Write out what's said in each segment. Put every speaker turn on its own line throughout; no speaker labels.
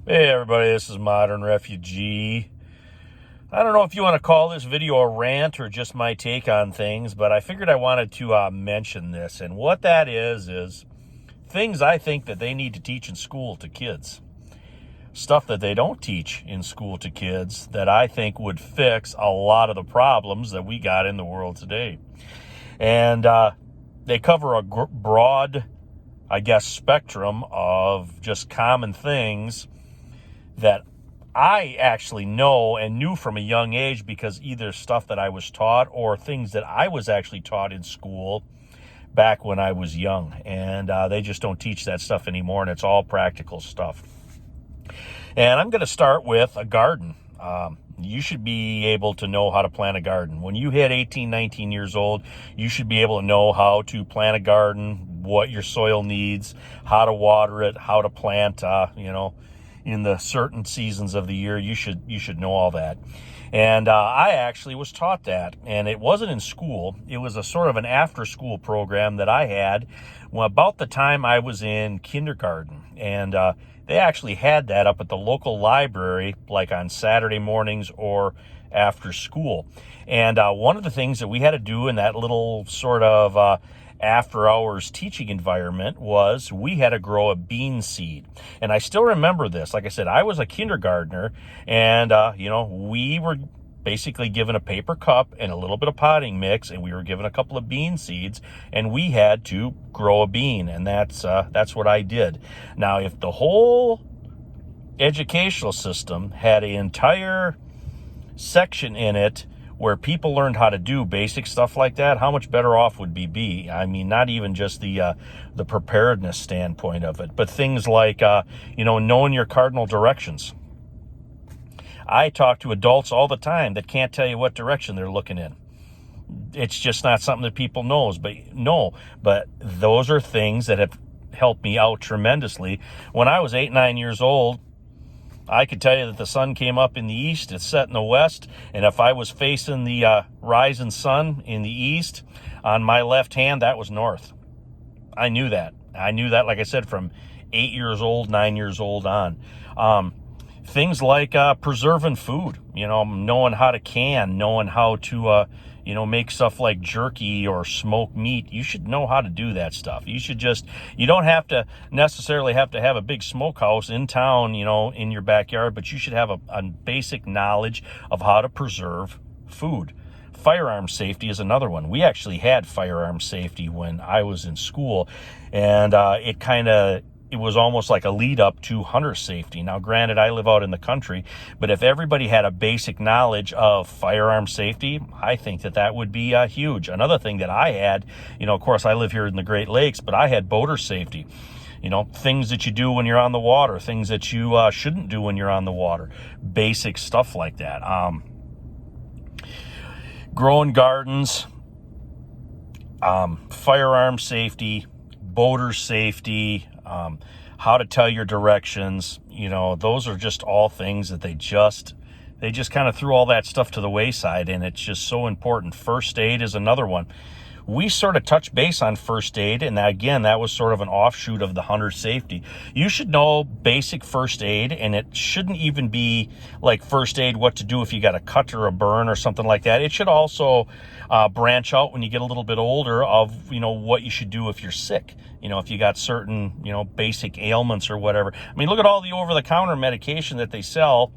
Hey everybody, this is Modern Refugee. I don't know if you want to call this video a rant or just my take on things, but I figured I wanted to mention this. And what that is things I think that they need to teach in school to kids. Stuff that they don't teach in school to kids that I think would fix a lot of the problems that we got in the world today. And they cover a broad, spectrum of just common things that I actually know and knew from a young age because either stuff that I was taught or things that I was actually taught in school back when I was young. And they just don't teach that stuff anymore, and it's all practical stuff. And I'm going to start with a garden. You should be able to know how to plant a garden. When you hit 18, 19 years old, you should be able to know how to plant a garden, what your soil needs, how to water it, how to plant, in the certain seasons of the year. You should know all that. And I actually was taught that, and it wasn't in school. It was a sort of an after-school program that I had about the time I was in kindergarten. And they actually had that up at the local library, like on Saturday mornings or after school. And one of the things that we had to do in that little sort of after hours teaching environment was we had to grow a bean seed. And I still remember this. Like I said, I was a kindergartner, and we were basically given a paper cup and a little bit of potting mix, and we were given a couple of bean seeds, and we had to grow a bean. And that's what I did. Now, if the whole educational system had an entire section in it where people learned how to do basic stuff like that, how much better off would we be? I mean, not even just the preparedness standpoint of it, but things like, knowing your cardinal directions. I talk to adults all the time that can't tell you what direction they're looking in. It's just not something that people know, but those are things that have helped me out tremendously. When I was 8, 9 years old, I could tell you that the sun came up in the east, it set in the west, and if I was facing the rising sun in the east, on my left hand, that was north. I knew that. Like I said, from 8 years old, 9 years old on. Things like preserving food, knowing how to can, knowing how to make stuff like jerky or smoked meat. You should know how to do that stuff. You don't have to necessarily have a big smokehouse in town, in your backyard, but you should have a basic knowledge of how to preserve food. Firearm safety is another one. We actually had firearm safety when I was in school, and it was almost like a lead up to hunter safety. Now, granted, I live out in the country, but if everybody had a basic knowledge of firearm safety, I think that would be huge. Another thing that I had, of course, I live here in the Great Lakes, but I had boater safety. Things that you do when you're on the water, things that you shouldn't do when you're on the water, basic stuff like that. Growing gardens, firearm safety, boater safety, how to tell your directions, those are just all things that they just kind of threw all that stuff to the wayside, and it's just so important. First aid is another one. We sort of touched base on first aid, and again, that was sort of an offshoot of the hunter safety. You should know basic first aid, and it shouldn't even be like first aid, what to do if you got a cut or a burn or something like that. It should also branch out when you get a little bit older of, what you should do if you're sick. If you got certain, basic ailments or whatever. I mean, look at all the over-the-counter medication that they sell.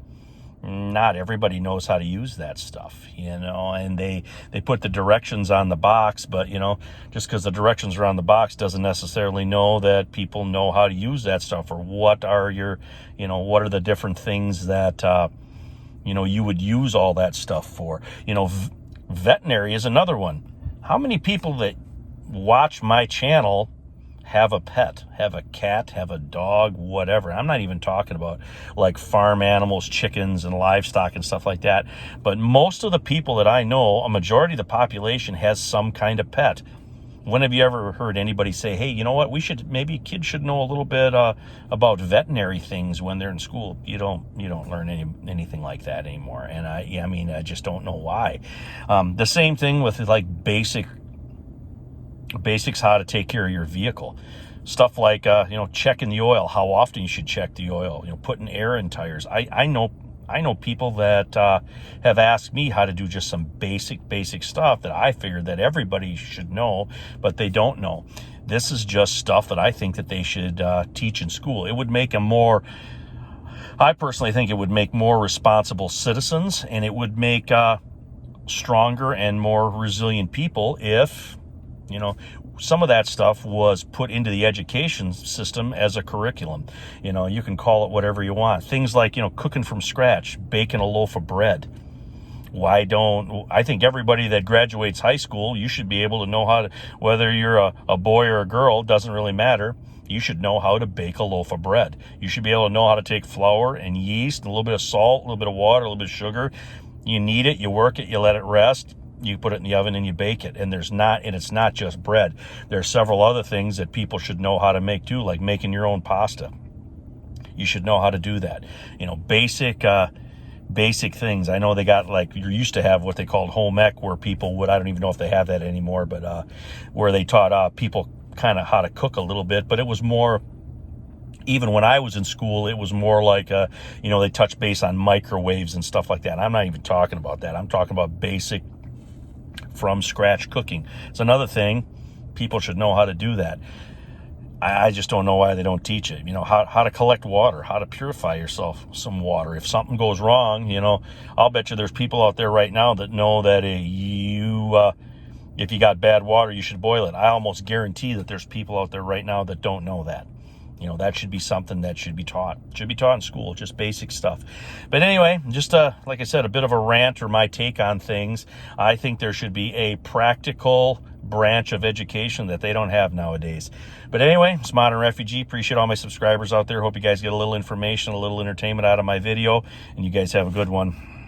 Not everybody knows how to use that stuff, and they put the directions on the box, but, just because the directions are on the box doesn't necessarily know that people know how to use that stuff, or what are what are the different things that, you would use all that stuff for. Veterinary is another one. How many people that watch my channel have a pet, have a cat, have a dog, whatever? I'm not even talking about like farm animals, chickens and livestock and stuff like that. But most of the people that I know, a majority of the population has some kind of pet. When have you ever heard anybody say, hey, you know what, maybe kids should know a little bit about veterinary things when they're in school? You don't learn anything like that anymore. And I just don't know why. The same thing with like basics, how to take care of your vehicle. Stuff like, checking the oil, how often you should check the oil, putting air in tires. I know people that have asked me how to do just some basic stuff that I figured that everybody should know, but they don't know. This is just stuff that I think that they should teach in school. It would make I personally think it would make more responsible citizens, and it would make stronger and more resilient people if, some of that stuff was put into the education system as a curriculum. You can call it whatever you want. Things like, cooking from scratch, baking a loaf of bread. I think everybody that graduates high school, you should be able to know how to, whether you're a boy or a girl, doesn't really matter. You should know how to bake a loaf of bread. You should be able to know how to take flour and yeast, and a little bit of salt, a little bit of water, a little bit of sugar. You knead it, you work it, you let it rest. You put it in the oven and you bake it. And it's not just bread. There are several other things that people should know how to make too, like making your own pasta. You should know how to do that. Basic things. I know they got, like, you used to have what they called home ec, where people would, I don't even know if they have that anymore, but where they taught people kind of how to cook a little bit. But it was more, even when I was in school, it was more like, they touched base on microwaves and stuff like that. I'm not even talking about that. I'm talking about basic from scratch cooking. It's another thing. People should know how to do that. I just don't know why they don't teach it. How to collect water, how to purify yourself some water. If something goes wrong, I'll bet you there's people out there right now that know that if you got bad water, you should boil it. I almost guarantee that there's people out there right now that don't know that. That should be something that should be taught. Should be taught in school, just basic stuff. But anyway, just like I said, a bit of a rant or my take on things. I think there should be a practical branch of education that they don't have nowadays. But anyway, it's Modern Refugee. Appreciate all my subscribers out there. Hope you guys get a little information, a little entertainment out of my video, and you guys have a good one.